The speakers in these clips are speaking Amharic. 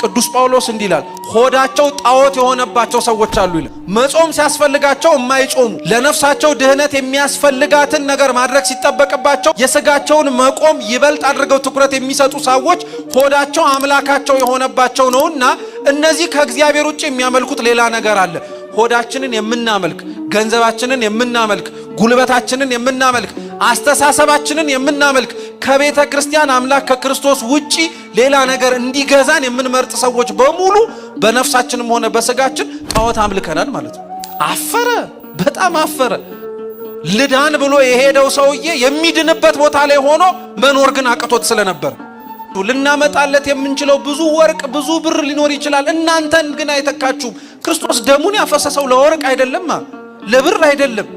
ቅዱስ ጳውሎስ እንዲላል ሆዳቸው ጣዖት የሆነባቸው ሰዎች አሉ ይላል። መጾም ሲያስፈልጋቸው የማይጾሙ ለነፍሳቸው ድህነት የሚያስፈልጋትን ነገር ማድረግ ሲጠበቅባቸው የስጋቸውን መቆም ይበልጥ አድርገው ትኩረት የሚሰጡ ሰዎች ሆዳቸው አምላካቸው የሆነባቸው ነውና እነዚህ ከእግዚአብሔር ውጭ የሚያመልኩት ሌላ ነገር አለ። ሆዳችንን የምናመልክ፣ ገንዘባችንን የምናመልክ፣ ጉልበታችንን የምናመልክ፣ አስተሳሰባችንን የምናመልክ ከቤተ ክርስቲያን አምላክ ከክርስቶስ ውጪ ሌላ ነገር እንዲገዛን የምንመርጥ ሰዎች በሙሉ በነፍሳችንም ሆነ በስጋችን ጣዖት አምልከናል ማለት ነው። አፈረ፣ በጣም አፈረ። ልዳን ብሎ የሄደው ሰውዬ የሚድንበት ቦታ ላይ ሆኖ መኖር ግን አቅቶት ስለነበር ልናመጣለት የምንችለው ብዙ ወርቅ ብዙ ብር ሊኖር ይችላል። እናንተን ግን አይተካችሁም። ክርስቶስ ደሙን ያፈሰሰው ለወርቅ አይደለም፣ ለብር አይደለም፣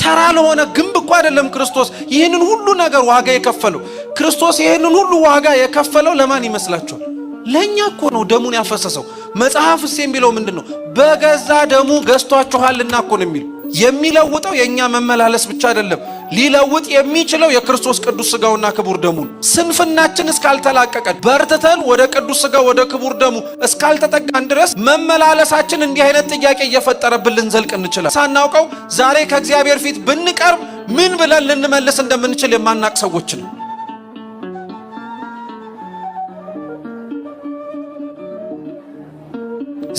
ተራ ለሆነ ግንብ እኮ አይደለም። ክርስቶስ ይህንን ሁሉ ነገር ዋጋ የከፈለው ክርስቶስ ይህንን ሁሉ ዋጋ የከፈለው ለማን ይመስላችኋል? ለኛ እኮ ነው ደሙን ያፈሰሰው። መጽሐፍስ የሚለው ምንድነው? በገዛ ደሙ ገዝቷችኋልና እኮ ነው የሚለው። የሚለውጠው የኛ መመላለስ ብቻ አይደለም፣ ሊለውጥ የሚችለው የክርስቶስ ቅዱስ ሥጋውና ክቡር ደሙን። ስንፍናችን እስካልተላቀቀን በርትተን ወደ ቅዱስ ሥጋው ወደ ክቡር ደሙ እስካልተጠጋን ድረስ መመላለሳችን እንዲህ አይነት ጥያቄ እየፈጠረብን ልንዘልቅ እንችላለን። ሳናውቀው ዛሬ ከእግዚአብሔር ፊት ብንቀርብ ምን ብለን ልንመልስ እንደምንችል የማናቅ ሰዎች ነው።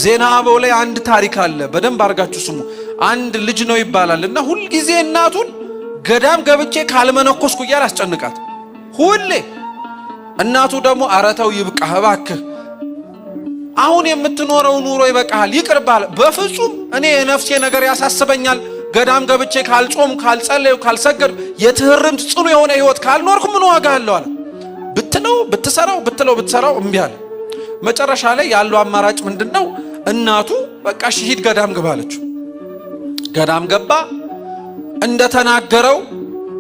ዜና አበው ላይ አንድ ታሪክ አለ፣ በደንብ አድርጋችሁ ስሙ። አንድ ልጅ ነው ይባላልና ሁል ጊዜ እናቱን ገዳም ገብቼ ካልመነኮስኩ እያለ አስጨንቃት። ሁሌ እናቱ ደግሞ አረተው ይብቃህ እባክህ፣ አሁን የምትኖረው ኑሮ ይበቃሃል፣ ይቅርባል። በፍጹም እኔ የነፍሴ ነገር ያሳስበኛል። ገዳም ገብቼ ካልጾም ካልጸለዩ ካልሰገድ የትህርምት ጽኑ የሆነ ህይወት ካልኖርኩ ምን ዋጋ አለው አለ። ብትለው ብትሰራው እምቢ አለ። መጨረሻ ላይ ያለው አማራጭ ምንድነው? እናቱ በቃ ሂድ ገዳም ግባ አለችው። ገዳም ገባ። እንደተናገረው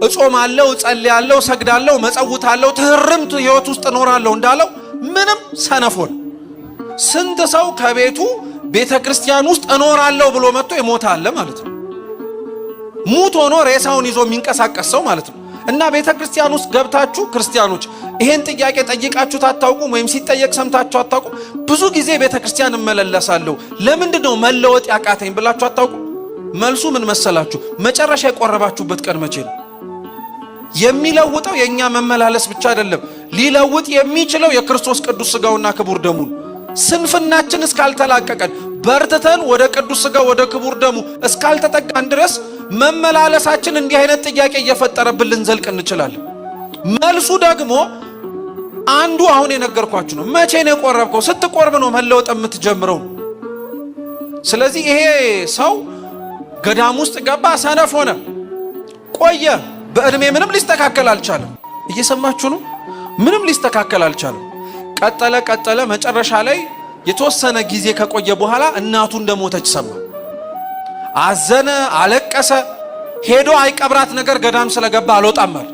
እጾማለሁ፣ ጸልያለሁ፣ ሰግዳለሁ፣ መጸውታለሁ፣ ትህርምት ህይወት ውስጥ እኖራለሁ እንዳለው ምንም ሰነፎን። ስንት ሰው ከቤቱ ቤተክርስቲያን ውስጥ እኖራለሁ ብሎ መጥቶ ይሞታል ማለት ነው። ሙት ሆኖ ሬሳውን ይዞ የሚንቀሳቀስ ሰው ማለት ነው። እና ቤተክርስቲያን ውስጥ ገብታችሁ ክርስቲያኖች ይሄን ጥያቄ ጠይቃችሁ አታውቁም? ወይም ሲጠየቅ ሰምታችሁ አታውቁም? ብዙ ጊዜ ቤተክርስቲያን እመላለሳለሁ ለምንድነው መለወጥ ያቃተኝ ብላችሁ አታውቁም? መልሱ ምን መሰላችሁ? መጨረሻ የቆረባችሁበት ቀን መቼ ነው? የሚለውጠው የኛ መመላለስ ብቻ አይደለም፣ ሊለውጥ የሚችለው የክርስቶስ ቅዱስ ሥጋውና ክቡር ደሙን። ስንፍናችን እስካልተላቀቀን በርትተን ወደ ቅዱስ ሥጋው ወደ ክቡር ደሙ እስካልተጠጋን ድረስ መመላለሳችን እንዲህ አይነት ጥያቄ እየፈጠረብን ልንዘልቅ እንችላለን። መልሱ ደግሞ አንዱ አሁን የነገርኳችሁ ነው። መቼ ነው የቆረብከው? ስትቆርብ ነው መለወጥ የምትጀምረው። ስለዚህ ይሄ ሰው ገዳም ውስጥ ገባ፣ ሰነፍ ሆነ፣ ቆየ። በእድሜ ምንም ሊስተካከል አልቻለም። እየሰማችሁ ነው? ምንም ሊስተካከል አልቻለም። ቀጠለ። መጨረሻ ላይ የተወሰነ ጊዜ ከቆየ በኋላ እናቱ እንደሞተች ሰማ። አዘነ፣ አለቀሰ። ሄዶ አይቀብራት ነገር ገዳም ስለገባ አልወጣም አለ።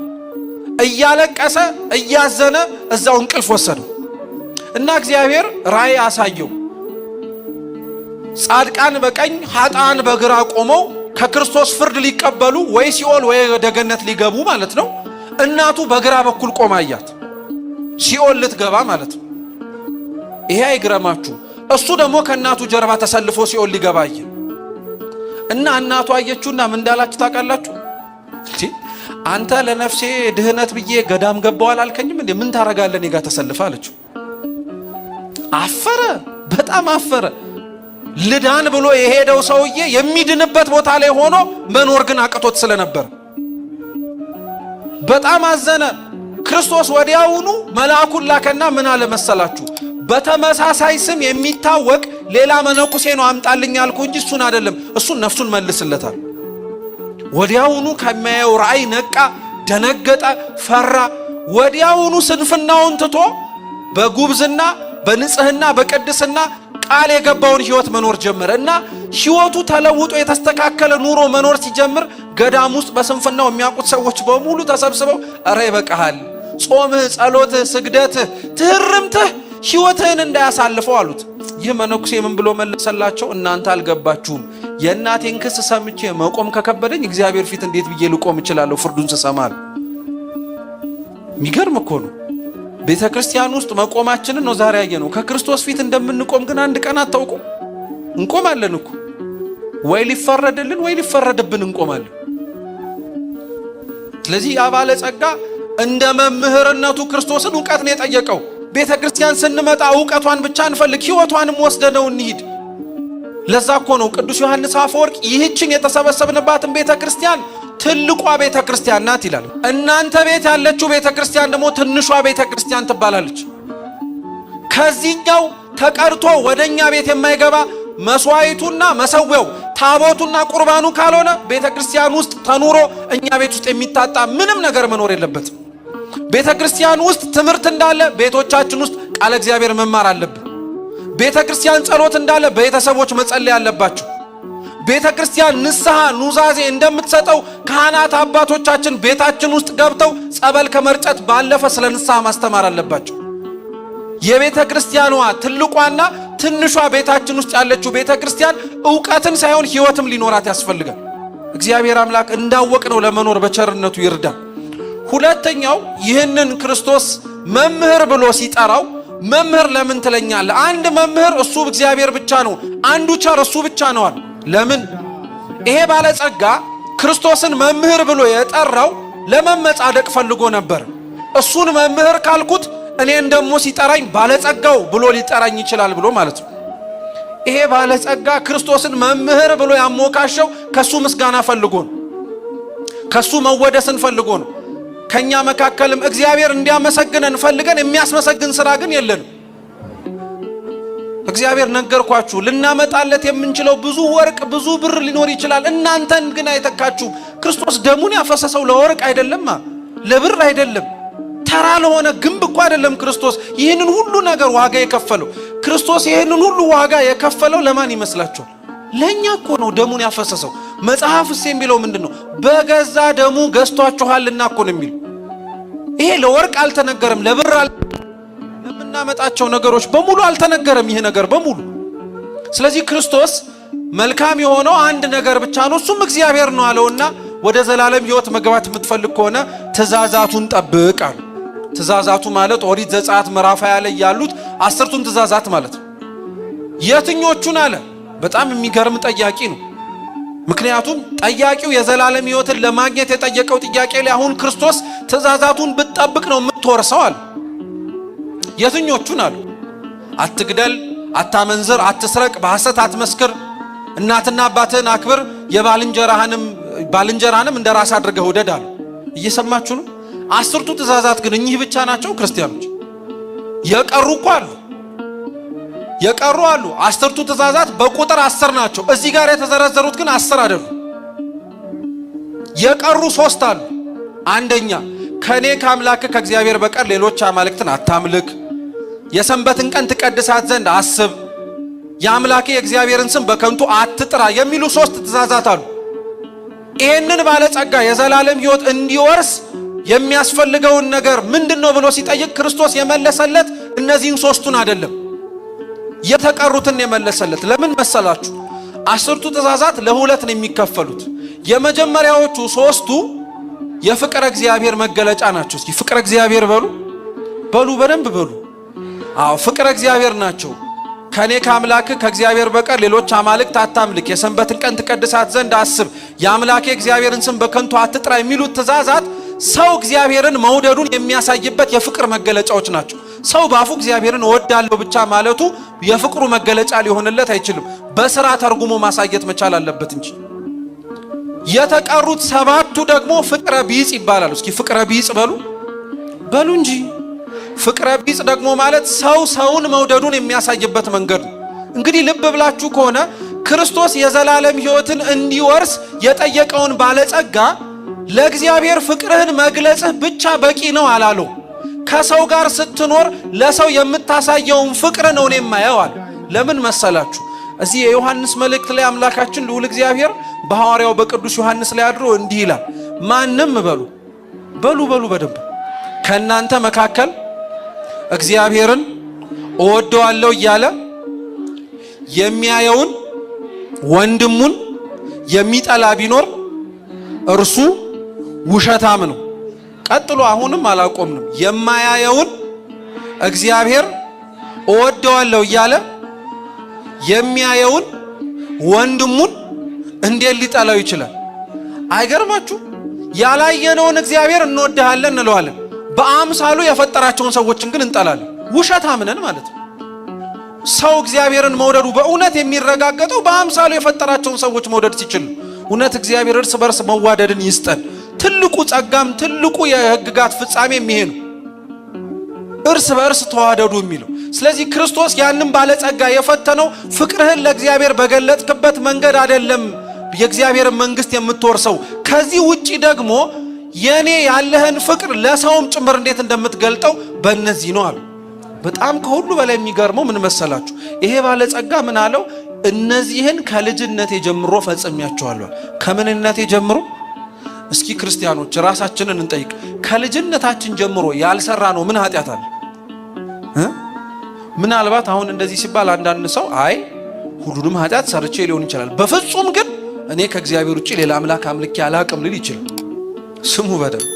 እያለቀሰ እያዘነ እዛው እንቅልፍ ወሰደው እና እግዚአብሔር ራእይ አሳየው። ጻድቃን በቀኝ ኃጥአን በግራ ቆመው ከክርስቶስ ፍርድ ሊቀበሉ ወይ ሲኦል ወይ ወደ ገነት ሊገቡ ማለት ነው። እናቱ በግራ በኩል ቆማ አያት፣ ሲኦል ልትገባ ማለት ነው። ይሄ አይግረማችሁ። እሱ ደግሞ ከእናቱ ጀርባ ተሰልፎ ሲኦል ሊገባ አየ እና እናቱ አየችውና ምን እንዳላችሁ ታውቃላችሁ? አንተ ለነፍሴ ድህነት ብዬ ገዳም ገባው አላልከኝም እንዴ? ምን ታረጋለህ እኔ ጋር ተሰልፈ አለችው። አፈረ፣ በጣም አፈረ። ልዳን ብሎ የሄደው ሰውዬ የሚድንበት ቦታ ላይ ሆኖ መኖር ግን አቅቶት ስለነበር በጣም አዘነ። ክርስቶስ ወዲያውኑ መልአኩን ላከና ምን አለ መሰላችሁ? በተመሳሳይ ስም የሚታወቅ ሌላ መነኩሴ ነው አምጣልኝ አልኩ እንጂ እሱን አይደለም፣ እሱን ነፍሱን መልስለታል። ወዲያውኑ ከሚያየው ራእይ ነቃ፣ ደነገጠ፣ ፈራ። ወዲያውኑ ስንፍናውን ትቶ በጉብዝና በንጽህና በቅድስና ቃል የገባውን ህይወት መኖር ጀመረ እና ህይወቱ ተለውጦ የተስተካከለ ኑሮ መኖር ሲጀምር ገዳም ውስጥ በስንፍናው የሚያውቁት ሰዎች በሙሉ ተሰብስበው እረ ይበቃሃል፣ ጾምህ፣ ጸሎትህ፣ ስግደትህ፣ ትህርምትህ ህይወትህን እንዳያሳልፈው አሉት። ይህ መነኩሴ ምን ብሎ መለሰላቸው? እናንተ አልገባችሁም። የእናቴን ክስ ሰምቼ መቆም ከከበደኝ እግዚአብሔር ፊት እንዴት ብዬ ልቆም እችላለሁ ፍርዱን ስሰማ? የሚገርም እኮ ነው። ቤተክርስቲያን ውስጥ መቆማችንን ነው ዛሬ ያየነው። ከክርስቶስ ፊት እንደምንቆም ግን አንድ ቀን አታውቁ። እንቆማለን እኮ ወይ ሊፈረድልን ወይ ሊፈረድብን እንቆማለን። ስለዚህ አባለ ጸጋ እንደ መምህርነቱ ክርስቶስን ዕውቀት ነው የጠየቀው። ቤተክርስቲያን ስንመጣ ዕውቀቷን ብቻ እንፈልግ፣ ሕይወቷንም ወስደነው እንሂድ። ለዛ እኮ ነው ቅዱስ ዮሐንስ አፈወርቅ ይህችን የተሰበሰብንባትን ቤተክርስቲያን ትልቋ ቤተክርስቲያን ናት ይላል። እናንተ ቤት ያለችው ቤተክርስቲያን ደግሞ ትንሿ ቤተክርስቲያን ትባላለች። ከዚህኛው ተቀርቶ ወደኛ ቤት የማይገባ መስዋዕቱና መሰዊያው ታቦቱና ቁርባኑ ካልሆነ ቤተክርስቲያን ውስጥ ተኑሮ እኛ ቤት ውስጥ የሚታጣ ምንም ነገር መኖር የለበትም። ቤተክርስቲያን ውስጥ ትምህርት እንዳለ ቤቶቻችን ውስጥ ቃለ እግዚአብሔር መማር አለብን። ቤተክርስቲያን ጸሎት እንዳለ ቤተሰቦች መጸለይ አለባቸው። ቤተክርስቲያን ንስሐ ኑዛዜ እንደምትሰጠው ካህናት አባቶቻችን ቤታችን ውስጥ ገብተው ጸበል ከመርጨት ባለፈ ስለ ንስሐ ማስተማር አለባቸው። የቤተክርስቲያኗ ትልቋና ትንሿ ቤታችን ውስጥ ያለችው ቤተክርስቲያን ዕውቀትን ሳይሆን ሕይወትም ሊኖራት ያስፈልጋል። እግዚአብሔር አምላክ እንዳወቅነው ለመኖር በቸርነቱ ይርዳል። ሁለተኛው ይህንን ክርስቶስ መምህር ብሎ ሲጠራው መምህር ለምን ትለኛለህ? አንድ መምህር እሱ እግዚአብሔር ብቻ ነው። አንዱ ቸር እሱ ብቻ ነዋል። ለምን? ይሄ ባለጸጋ ክርስቶስን መምህር ብሎ የጠራው ለመመጻደቅ ፈልጎ ነበር። እሱን መምህር ካልኩት እኔን ደግሞ ሲጠራኝ ባለጸጋው ብሎ ሊጠራኝ ይችላል ብሎ ማለት ነው። ይሄ ባለጸጋ ክርስቶስን መምህር ብሎ ያሞካሸው ከሱ ምስጋና ፈልጎ ነው። ከሱ መወደስን ፈልጎ ነው። ከኛ መካከልም እግዚአብሔር እንዲያመሰግነን ፈልገን የሚያስመሰግን ስራ ግን የለንም። እግዚአብሔር ነገርኳችሁ፣ ልናመጣለት የምንችለው ብዙ ወርቅ ብዙ ብር ሊኖር ይችላል። እናንተን ግን አይተካችሁም። ክርስቶስ ደሙን ያፈሰሰው ለወርቅ አይደለም፣ ለብር አይደለም፣ ተራ ለሆነ ግንብ እኮ አይደለም። ክርስቶስ ይህንን ሁሉ ነገር ዋጋ የከፈለው ክርስቶስ ይህንን ሁሉ ዋጋ የከፈለው ለማን ይመስላችኋል? ለኛ እኮ ነው ደሙን ያፈሰሰው። መጽሐፍስ የሚለው ምንድነው? በገዛ ደሙ ገዝቷችኋልና እኮ ነው የሚለው። ይሄ ለወርቅ አልተነገረም፣ ለብር ለምናመጣቸው ነገሮች በሙሉ አልተነገረም ይሄ ነገር በሙሉ። ስለዚህ ክርስቶስ መልካም የሆነው አንድ ነገር ብቻ ነው፣ እሱም እግዚአብሔር ነው አለውና ወደ ዘላለም ሕይወት መግባት የምትፈልግ ከሆነ ትእዛዛቱን ጠብቅ አለ። ትእዛዛቱ ማለት ኦሪት ዘጸአት ምዕራፍ 20 ላይ ያሉት 10ቱን ትእዛዛት ማለት ነው። የትኞቹን አለ? በጣም የሚገርም ጠያቂ ነው። ምክንያቱም ጠያቂው የዘላለም ሕይወትን ለማግኘት የጠየቀው ጥያቄ ላይ አሁን ክርስቶስ ትእዛዛቱን ብትጠብቅ ነው የምትወርሰው አለ። የትኞቹን አሉ? አትግደል፣ አታመንዝር፣ አትስረቅ፣ በሐሰት አትመስክር፣ እናትና አባትህን አክብር፣ ባልንጀራህንም እንደ ራስ አድርገህ ውደድ አለ። እየሰማችሁ ነው? 10ቱ ትእዛዛት ግን እኚህ ብቻ ናቸው ክርስቲያኖች? የቀሩ አሉ። 10ቱ ትእዛዛት በቁጥር 10 ናቸው። እዚህ ጋር የተዘረዘሩት ግን 10 አይደሉም። የቀሩ 3 አሉ። አንደኛ ከኔ ከአምላክ ከእግዚአብሔር በቀር ሌሎች አማልክትን አታምልክ፣ የሰንበትን ቀን ትቀድሳት ዘንድ አስብ፣ የአምላኬ የእግዚአብሔርን ስም በከንቱ አትጥራ የሚሉ 3 ትእዛዛት አሉ። ይህንን ባለጸጋ የዘላለም ሕይወት እንዲወርስ የሚያስፈልገውን ነገር ምንድነው ብሎ ሲጠይቅ ክርስቶስ የመለሰለት እነዚህን 3ቱን አይደለም፣ የተቀሩትን የመለሰለት። ለምን መሰላችሁ? 10ቱ ትእዛዛት ለሁለት ነው የሚከፈሉት። የመጀመሪያዎቹ 3ቱ የፍቅረ እግዚአብሔር መገለጫ ናቸው። እስኪ ፍቅረ እግዚአብሔር በሉ በደንብ በሉ። አዎ ፍቅረ እግዚአብሔር ናቸው። ከኔ ከአምላክ ከእግዚአብሔር በቀር ሌሎች አማልክት አታምልክ፣ የሰንበትን ቀን ትቀድሳት ዘንድ አስብ፣ የአምላኬ እግዚአብሔርን ስም በከንቱ አትጥራ የሚሉት ትእዛዛት ሰው እግዚአብሔርን መውደዱን የሚያሳይበት የፍቅር መገለጫዎች ናቸው። ሰው ባፉ እግዚአብሔርን እወዳለሁ ብቻ ማለቱ የፍቅሩ መገለጫ ሊሆንለት አይችልም። በስራ ተርጉሞ ማሳየት መቻል አለበት እንጂ። የተቀሩት 7ቱ ደግሞ ፍቅረ ቢጽ ይባላሉ። እስኪ ፍቅረ ቢጽ በሉ እንጂ። ፍቅረ ቢጽ ደግሞ ማለት ሰው ሰውን መውደዱን የሚያሳይበት መንገድ ነው። እንግዲህ ልብ ብላችሁ ከሆነ ክርስቶስ የዘላለም ሕይወትን እንዲወርስ የጠየቀውን ባለጸጋ ለእግዚአብሔር ፍቅርህን መግለጽህ ብቻ በቂ ነው አላለው። ከሰው ጋር ስትኖር ለሰው የምታሳየውን ፍቅር ነው እኔ የማየዋል። ለምን መሰላችሁ? እዚህ የዮሐንስ መልእክት ላይ አምላካችን ልዑል እግዚአብሔር በሐዋርያው በቅዱስ ዮሐንስ ላይ አድሮ እንዲህ ይላል፣ ማንም በሉ በደንብ ከእናንተ መካከል እግዚአብሔርን እወደዋለሁ እያለ የሚያየውን ወንድሙን የሚጠላ ቢኖር እርሱ ውሸታም ነው። ቀጥሎ አሁንም አላቆምንም። የማያየውን እግዚአብሔር እወደዋለሁ እያለ የሚያየውን ወንድሙን እንዴት ሊጠላው ይችላል? አይገርማችሁ? ያላየነውን እግዚአብሔር እንወድሃለን እንለዋለን፣ በአምሳሉ የፈጠራቸውን ሰዎችን ግን እንጠላለን። ውሸት አምነን ማለት ነው። ሰው እግዚአብሔርን መውደዱ በእውነት የሚረጋገጠው በአምሳሉ የፈጠራቸውን ሰዎች መውደድ ሲችል። እውነት እግዚአብሔር እርስ በርስ መዋደድን ይስጠን። ትልቁ ጸጋም ትልቁ የሕግጋት ፍጻሜ ይሄ ነው፣ እርስ በርስ ተዋደዱ የሚለው። ስለዚህ ክርስቶስ ያንን ባለጸጋ የፈተነው ፍቅርህን ለእግዚአብሔር በገለጥክበት መንገድ አይደለም የእግዚአብሔርን መንግስት የምትወርሰው። ከዚህ ውጪ ደግሞ የኔ ያለህን ፍቅር ለሰውም ጭምር እንዴት እንደምትገልጠው በእነዚህ ነው አሉ። በጣም ከሁሉ በላይ የሚገርመው ምን መሰላችሁ? ይሄ ባለጸጋ ምን አለው? እነዚህን ከልጅነቴ ጀምሮ ፈጽሜያቸዋለሁ። ከምንነቴ ጀምሮ? እስኪ ክርስቲያኖች ራሳችንን እንጠይቅ። ከልጅነታችን ጀምሮ ያልሰራ ነው ምን ኃጢአት አለ? ምናልባት አሁን እንደዚህ ሲባል አንዳንድ ሰው አይ ሁሉንም ኃጢአት ሰርቼ ሊሆን ይችላል፣ በፍጹም ግን እኔ ከእግዚአብሔር ውጪ ሌላ አምላክ አምልኬ አላቅም ሊል ይችላል። ስሙ በደንብ።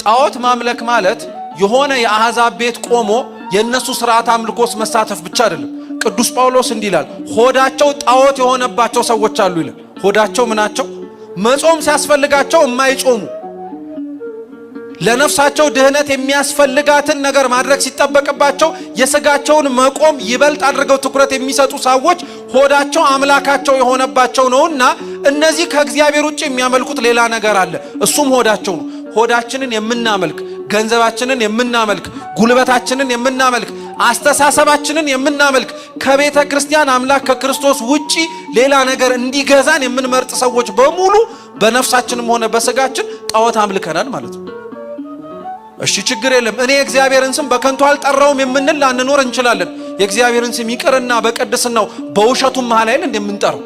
ጣዖት ማምለክ ማለት የሆነ የአሕዛብ ቤት ቆሞ የነሱ ስርዓት አምልኮስ መሳተፍ ብቻ አይደለም። ቅዱስ ጳውሎስ እንዲህ ይላል፣ ሆዳቸው ጣዖት የሆነባቸው ሰዎች አሉ ይላል። ሆዳቸው ምናቸው? መጾም ሲያስፈልጋቸው የማይጾሙ፣ ለነፍሳቸው ድህነት የሚያስፈልጋትን ነገር ማድረግ ሲጠበቅባቸው የስጋቸውን መቆም ይበልጥ አድርገው ትኩረት የሚሰጡ ሰዎች ሆዳቸው አምላካቸው የሆነባቸው ነውና እነዚህ ከእግዚአብሔር ውጭ የሚያመልኩት ሌላ ነገር አለ፣ እሱም ሆዳቸው ነው። ሆዳችንን የምናመልክ፣ ገንዘባችንን የምናመልክ፣ ጉልበታችንን የምናመልክ፣ አስተሳሰባችንን የምናመልክ፣ ከቤተ ክርስቲያን አምላክ ከክርስቶስ ውጪ ሌላ ነገር እንዲገዛን የምንመርጥ ሰዎች በሙሉ በነፍሳችንም ሆነ በስጋችን ጣዖት አምልከናል ማለት ነው። እሺ ችግር የለም፣ እኔ የእግዚአብሔርን ስም በከንቱ አልጠራውም የምንል ላንኖር እንችላለን። የእግዚአብሔርን ስም ይቅርና በቅድስናው በውሸቱም መሃል ላይ እንደምንጠራው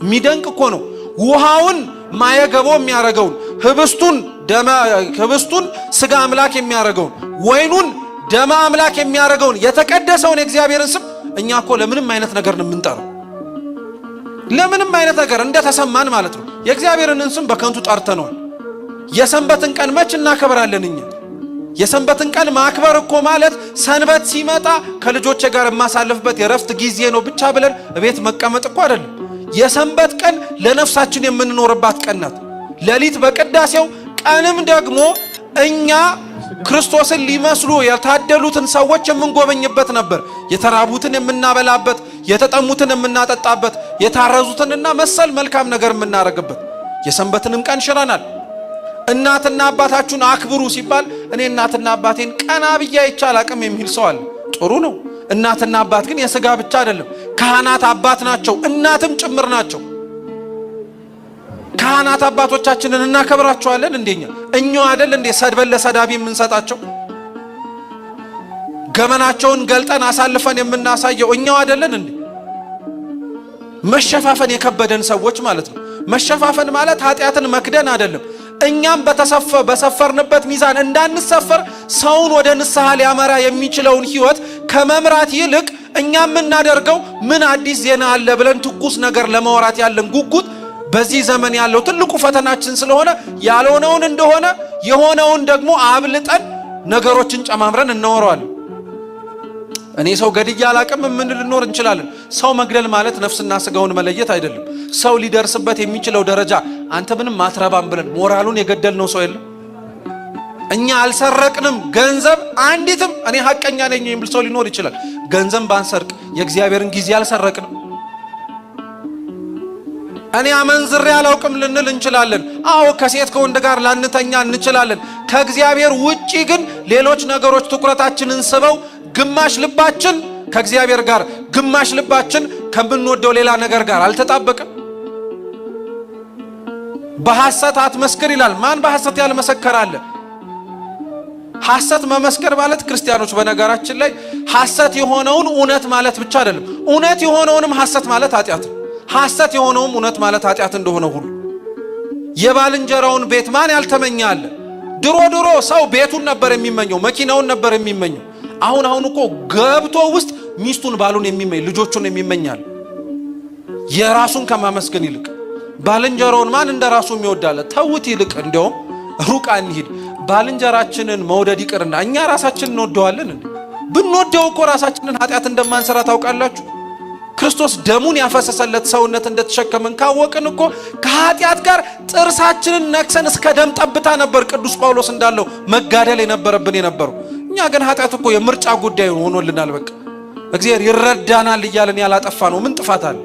የሚደንቅ እኮ ነው። ውሃውን ማየገቦ የሚያረገውን፣ ህብስቱን ስጋ አምላክ የሚያረገውን፣ ወይኑን ደማ አምላክ የሚያረገውን የተቀደሰውን የእግዚአብሔርን ስም እኛ እኮ ለምንም አይነት ነገር ነው የምንጠራው። ለምንም አይነት ነገር እንደተሰማን ማለት ነው። የእግዚአብሔርን ስም በከንቱ ጠርተነዋል። የሰንበትን ቀን መች እናከብራለን እኛ? የሰንበትን ቀን ማክበር እኮ ማለት ሰንበት ሲመጣ ከልጆቼ ጋር የማሳልፍበት የረፍት ጊዜ ነው ብቻ ብለን እቤት መቀመጥ እኮ አይደለም። የሰንበት ቀን ለነፍሳችን የምንኖርባት ቀን ናት። ሌሊት በቅዳሴው ቀንም ደግሞ እኛ ክርስቶስን ሊመስሉ የታደሉትን ሰዎች የምንጎበኝበት ነበር። የተራቡትን የምናበላበት፣ የተጠሙትን የምናጠጣበት፣ የታረዙትንና መሰል መልካም ነገር የምናረግበት። የሰንበትንም ቀን ሽረናል። እናትና አባታችሁን አክብሩ ሲባል እኔ እናትና አባቴን ቀና ብዬ አይቼ አላቅም የሚል ሰው አለ። ጥሩ ነው። እናትና አባት ግን የሥጋ ብቻ አይደለም፣ ካህናት አባት ናቸው፣ እናትም ጭምር ናቸው። ካህናት አባቶቻችንን እናከብራቸዋለን። እንደኛ እኛው አይደል እንዴ ሰድበን ለሰዳቢ የምንሰጣቸው? ገመናቸውን ገልጠን አሳልፈን የምናሳየው እኛው አይደለን እንዴ? መሸፋፈን የከበደን ሰዎች ማለት ነው። መሸፋፈን ማለት ኃጢአትን መክደን አይደለም። እኛም በሰፈርንበት ሚዛን እንዳንሰፈር ሰውን ወደ ንስሐ ሊያመራ የሚችለውን ሕይወት ከመምራት ይልቅ እኛም የምናደርገው ምን አዲስ ዜና አለ ብለን ትኩስ ነገር ለማውራት ያለን ጉጉት በዚህ ዘመን ያለው ትልቁ ፈተናችን ስለሆነ ያልሆነውን እንደሆነ የሆነውን ደግሞ አብልጠን ነገሮችን ጨማምረን እናወራዋለን። እኔ ሰው ገድዬ አላቅም ምን ልኖር እንችላለን። ሰው መግደል ማለት ነፍስና ስጋውን መለየት አይደለም። ሰው ሊደርስበት የሚችለው ደረጃ አንተ ምንም ማትረባም ብለን ሞራሉን የገደልነው ሰው የለም። እኛ አልሰረቅንም ገንዘብ አንዲትም። እኔ ሐቀኛ ነኝ የሚል ሰው ሊኖር ይችላል። ገንዘብ ባንሰርቅ የእግዚአብሔርን ጊዜ አልሰረቅንም። እኔ አመንዝሬ አላውቅም ልንል እንችላለን። አዎ ከሴት ከወንድ ጋር ላንተኛ እንችላለን። ከእግዚአብሔር ውጪ ግን ሌሎች ነገሮች ትኩረታችንን ስበው ግማሽ ልባችን ከእግዚአብሔር ጋር፣ ግማሽ ልባችን ከምንወደው ሌላ ነገር ጋር አልተጣበቀም። በሐሰት አትመስክር ይላል። ማን በሐሰት ያልመሰከረ አለ? ሐሰት መመስከር ማለት ክርስቲያኖች፣ በነገራችን ላይ ሐሰት የሆነውን እውነት ማለት ብቻ አይደለም። እውነት የሆነውንም ሐሰት ማለት ኃጢአት ነው። ሐሰት የሆነውም እውነት ማለት ኃጢአት እንደሆነ ሁሉ የባልንጀራውን ቤት ማን ያልተመኘ አለ? ድሮ ሰው ቤቱን ነበር የሚመኘው፣ መኪናውን ነበር የሚመኘው። አሁን እኮ ገብቶ ውስጥ ሚስቱን ባሉን የሚመኝ ልጆቹን የሚመኛል። የራሱን ከማመስገን ይልቅ ባልንጀራውን ማን እንደራሱ የሚወዳለ? ተውት። ይልቅ እንደውም ሩቅ አንሂድ። ባልንጀራችንን መውደድ ይቅርና እኛ ራሳችንን እንወደዋለን እንዴ? ብንወደው እኮ ራሳችንን ኃጢአት እንደማንሰራ ታውቃላችሁ። ክርስቶስ ደሙን ያፈሰሰለት ሰውነት እንደተሸከመን ካወቅን እኮ ከኃጢአት ጋር ጥርሳችንን ነክሰን እስከ ደም ጠብታ ነበር ቅዱስ ጳውሎስ እንዳለው መጋደል የነበረብን የነበረው። እኛ ግን ኃጢአት እኮ የምርጫ ጉዳይ ሆኖልናል። በቃ እግዚአብሔር ይረዳናል እያለን ያላጠፋ ነው ምን ጥፋት አለ?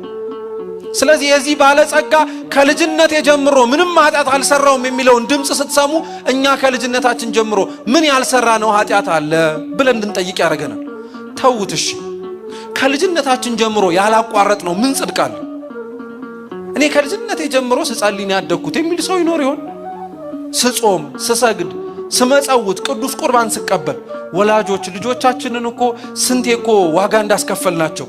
ስለዚህ የዚህ ባለጸጋ ከልጅነት ጀምሮ ምንም ኃጢአት አልሰራውም የሚለውን ድምጽ ስትሰሙ እኛ ከልጅነታችን ጀምሮ ምን ያልሰራ ነው ኃጢአት አለ ብለን እንድንጠይቅ ያደርገናል። ተውት እሺ፣ ከልጅነታችን ጀምሮ ያላቋረጥ ነው ምን ጽድቅ አለ? እኔ ከልጅነቴ ጀምሮ ስጸልይ ነው ያደግኩት የሚል ሰው ይኖር ይሆን? ስጾም፣ ስሰግድ፣ ስመጸውት፣ ቅዱስ ቁርባን ስቀበል ወላጆች ልጆቻችንን እኮ ስንቴ እኮ ዋጋ እንዳስከፈልናቸው